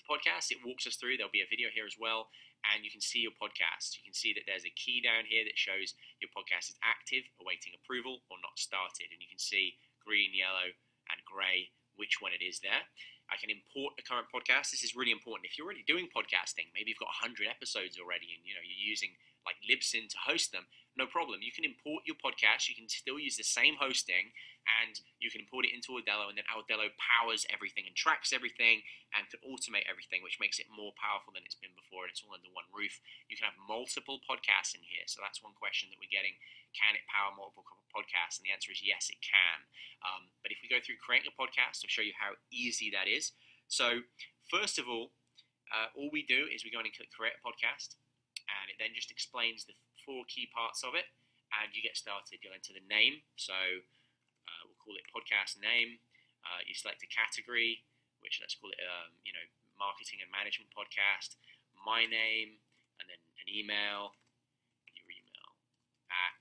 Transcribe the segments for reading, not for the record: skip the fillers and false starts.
podcast, it walks us through. There'll be a video here as well, and you can see your podcast. You can see that there's a key down here that shows your podcast is active, awaiting approval, or not started. And you can see green, yellow, and gray, which one it is there. I can import the current podcast. This is really important. If you're already doing podcasting, maybe you've got 100 episodes already, and you're using like Libsyn to host them, no problem. You can import your podcast. You can still use the same hosting, and you can import it into Audello, and then Audello powers everything and tracks everything and can automate everything, which makes it more powerful than it's been before, and it's all under one roof. You can have multiple podcasts in here. So that's one question that we're getting. Can it power multiple podcasts? And the answer is yes, it can. But if we go through creating a podcast, I'll show you how easy that is. So first of all we do is we go in and click create a podcast, and it then just explains the 4 key parts of it, and you get started. You'll enter the name, so we'll call it podcast name. You select a category, which let's call it marketing and management podcast. My name, and then an email, your email at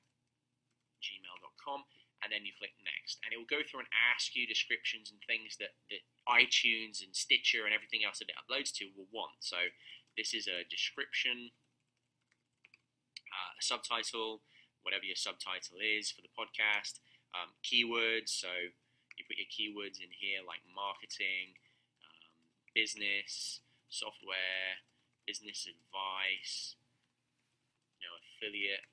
gmail.com, and then you click next, and it will go through and ask you descriptions and things that iTunes and Stitcher and everything else that it uploads to will want. So this is a description, a subtitle, whatever your subtitle is for the podcast, keywords, so you put your keywords in here like marketing, business, software, business advice, affiliate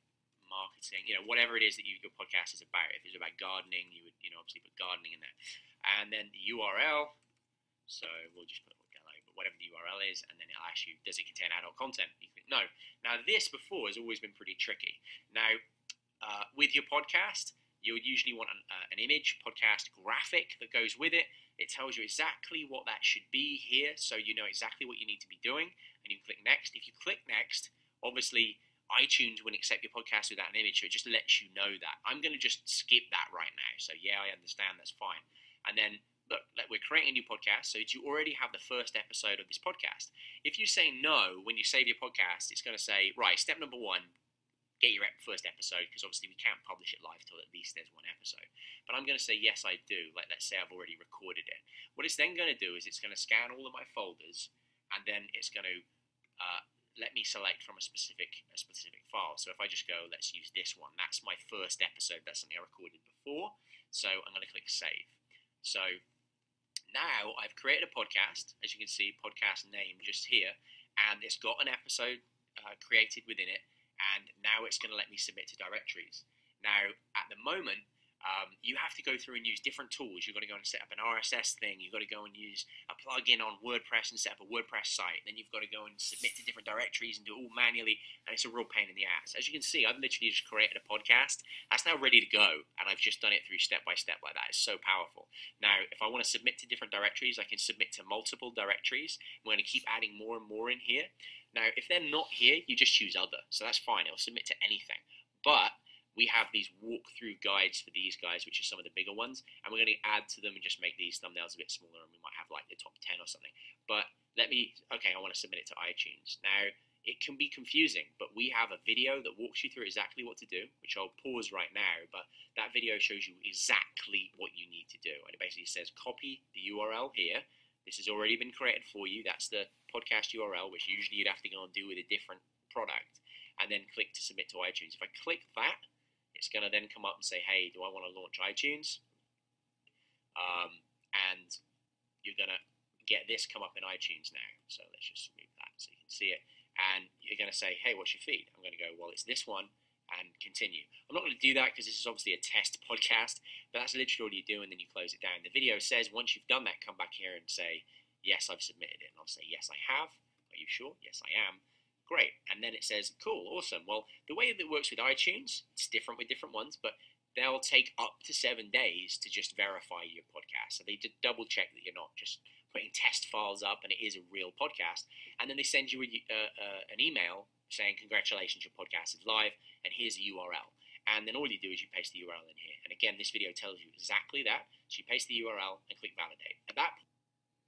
marketing, whatever it is that your podcast is about. If it's about gardening, you would obviously put gardening in there, and then the URL, so we'll just put Audello, but whatever the URL is, and then it'll ask you, does it contain adult content? You click no. Now this before has always been pretty tricky. Now with your podcast, you would usually want an image podcast graphic that goes with it. It tells you exactly what that should be here, so you know exactly what you need to be doing, and you click next. If you click next, obviously iTunes wouldn't accept your podcast without an image, so it just lets you know that. I'm going to just skip that right now, so yeah, I understand, that's fine. And then look, we're creating a new podcast, so do you already have the first episode of this podcast? If you say no when you save your podcast, it's going to say, right, step number 1, get your first episode, because obviously we can't publish it live till at least there's 1 episode. But I'm going to say, yes, I do. Like, let's say I've already recorded it. What it's then going to do is it's going to scan all of my folders, and then it's going to let me select from a specific file. So if I just go, let's use this one. That's my first episode. That's something I recorded before. So I'm going to click save. So now I've created a podcast, as you can see, podcast name just here, and it's got an episode created within it. And now it's going to let me submit to directories. Now, at the moment, you have to go through and use different tools. You've got to go and set up an RSS thing. You've got to go and use a plugin on WordPress and set up a WordPress site. Then you've got to go and submit to different directories and do it all manually, and it's a real pain in the ass. As you can see, I've literally just created a podcast. That's now ready to go, and I've just done it through step by step like that. It's so powerful. Now, if I want to submit to different directories, I can submit to multiple directories. I'm going to keep adding more and more in here. Now, if they're not here, you just choose other. So that's fine. It'll submit to anything. But we have these walkthrough guides for these guys, which are some of the bigger ones. And we're going to add to them and just make these thumbnails a bit smaller. And we might have like the top 10 or something. But okay, I want to submit it to iTunes. Now, it can be confusing, but we have a video that walks you through exactly what to do, which I'll pause right now. But that video shows you exactly what you need to do. And it basically says, copy the URL here. This has already been created for you. That's the podcast URL, which usually you'd have to go and do with a different product, and then click to submit to iTunes. If I click that, it's going to then come up and say, hey, do I want to launch iTunes? And you're going to get this come up in iTunes now. So let's just remove that so you can see it. And you're going to say, hey, what's your feed? I'm going to go, well, it's this one, and continue. I'm not going to do that because this is obviously a test podcast, but that's literally all you do, and then you close it down. The video says once you've done that, come back here and say, yes, I've submitted it. And I'll say, yes, I have. Are you sure? Yes, I am. Great. And then it says, cool, awesome. Well, the way that it works with iTunes, it's different with different ones, but they'll take up to 7 days to just verify your podcast. So they just double check that you're not just putting test files up and it is a real podcast. And then they send you an email saying, congratulations, your podcast is live, and here's the URL. And then all you do is you paste the URL in here. And again, this video tells you exactly that. So you paste the URL and click validate. At that